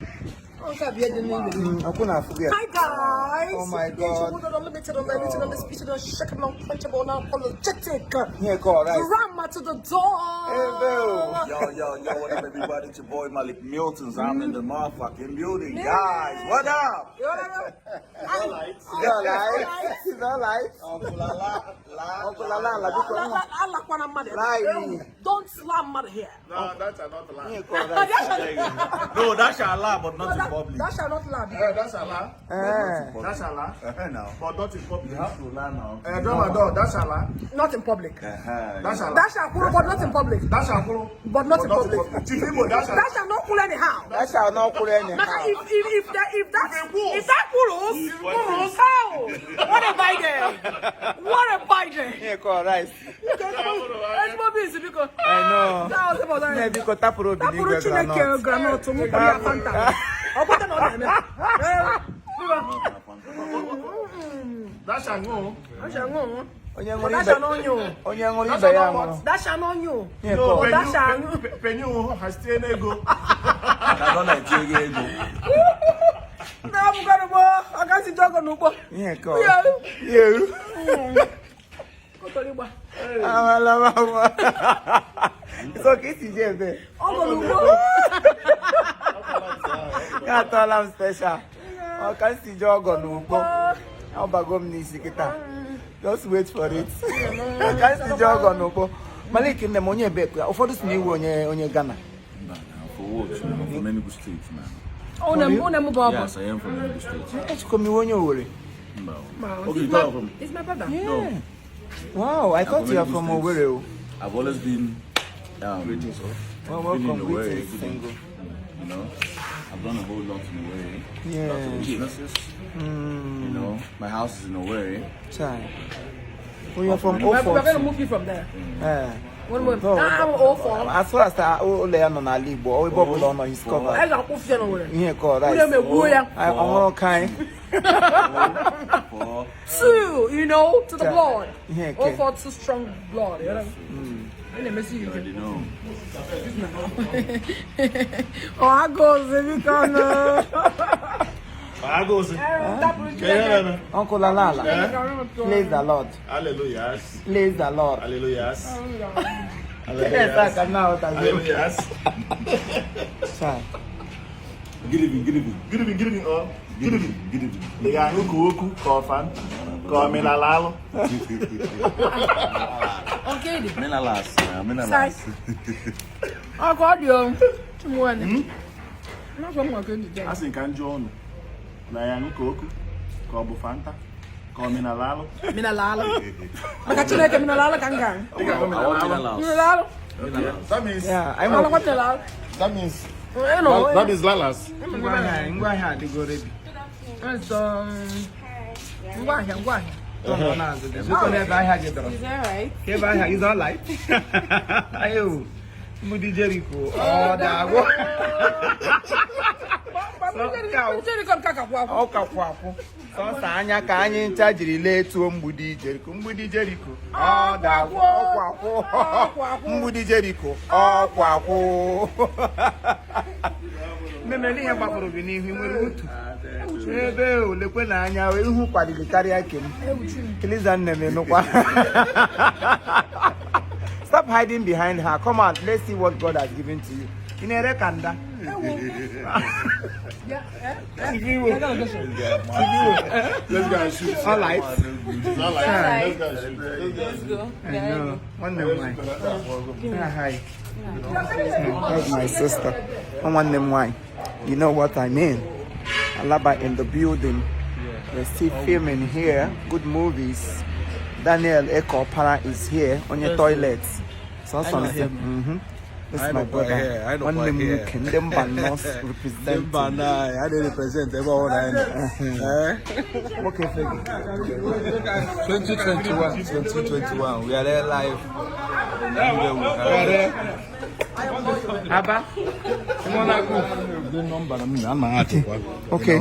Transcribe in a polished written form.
Hi guys! Oh my God! Unlimited, unlimited, undisputed, unshakable, unquenchable, unapologetic. Yeah, God, right. Drama to the door. Yo, what up, everybody? It's your boy Malik Miltons. I'm in the motherfucking building. Guys, what up? You Uncle LALALA. don't slam mother here. No, that's not lie. Yeah, God, right. No, that's Allah, but not in public. That shall not lie. That's Allah. That's Allah. No. But not in public. You have to lie now. That's Allah. Not in public. That's Allah. That shall cool, but not in public. That's Allah. But not in public. Chief Imo, that's Allah. That shall not cool anyhow. That shall not cool anyhow. If that cools, how? What a bite there! What a bite there! Yeah, God, right. It's more busy because I know. that was about that. Maybe because Tapuro That didn't put get you like granite. granite to move your Fanta. I'll put it on there. That's Allah. That shall go. Onye That nwere shall ibe on you. onye nwere ibe ya nwụrụ. That shall on you. Yeah, No, God. That shall. Penny has stayed ego. I don't like ego. Now I'm gonna go. I can't see dog on the book. Yeah, God. Yeah. You. Go to the bar. It's okay, CJ. There. Oh, go to Yeah, tell him special. I can't see jog on the book. How about go Nisikita? Just wait for it. I can't see jog on the book. Malik in the money back. For this new one, on your Ghana. For what? From Enugu State, man. Oh, no, Bob. Yes, I am from Enugu State. It's coming when you worry. No. Okay, you come from. It's my brother. Yeah. Wow, I thought you are from Owerri. I've always been Well, been in welcome, the way, greetings, single. you know. I've done a whole lot in the way. Yeah. Lots of businesses. You know, my house is in a way. Chai. Well, you're from We're going to 04. move you from there. One more. No, I'm all for. as far as I learn on a Igbo, all bubble on his cover. I got off general. Yeah, God, I'm all kind. For Two, you know, to the blood. Yeah, All okay. for too strong blood. You know? Let me see you you. already know. Oh, I go, because I go see. Uncle LALALA. Praise the Lord. Hallelujah. Praise the Lord. Hallelujah. Yes, I can now. Hallelujah. Chai. Good evening. Good evening. The guy who cook, coffin, call me LALALA. okay. Minalas. I got you. One. Not from my good day. I think I'm John. Nayan cook, call Bufanta, call me LALALA. Minalala. I got you like a Minalala Kangan. Minalala. That means, Yeah, I don't want to allow. that means, I know. that is Lalas. It's why? Is that right? Is all right? Ayo, Moody Jericho. Oh, that Sọsọ anya ka anyị ncha jiri lee tuo mgbidi Jericho. Mgbidi Jericho. Ọ da-agwụ ọkwụ. Mgbidi Jericho. Ọkwụ. Mmemme ihe gbapụrụ gị n'ihu nwere utu. Ebe olekwe na anya ihu kwadili karịa ke m. Kiliza nne m nụkwa. Stop hiding behind her. Come on, let's see what God has given to you. In a rekanda. Let's go and shoot. All right. Let's go and shoot. Let's go. I know. One name hi. That's my sister. One name why. You know what I mean? Alaba in the building. We're still filming here. Good movies. Daniel Eko Para is here on your toilet. So something. This is my brother. One name Kendem Banos represent. I didn't represent everyone I know. Okay, thank you. 2021. We are there live. Abba? The number, I'm not. Okay.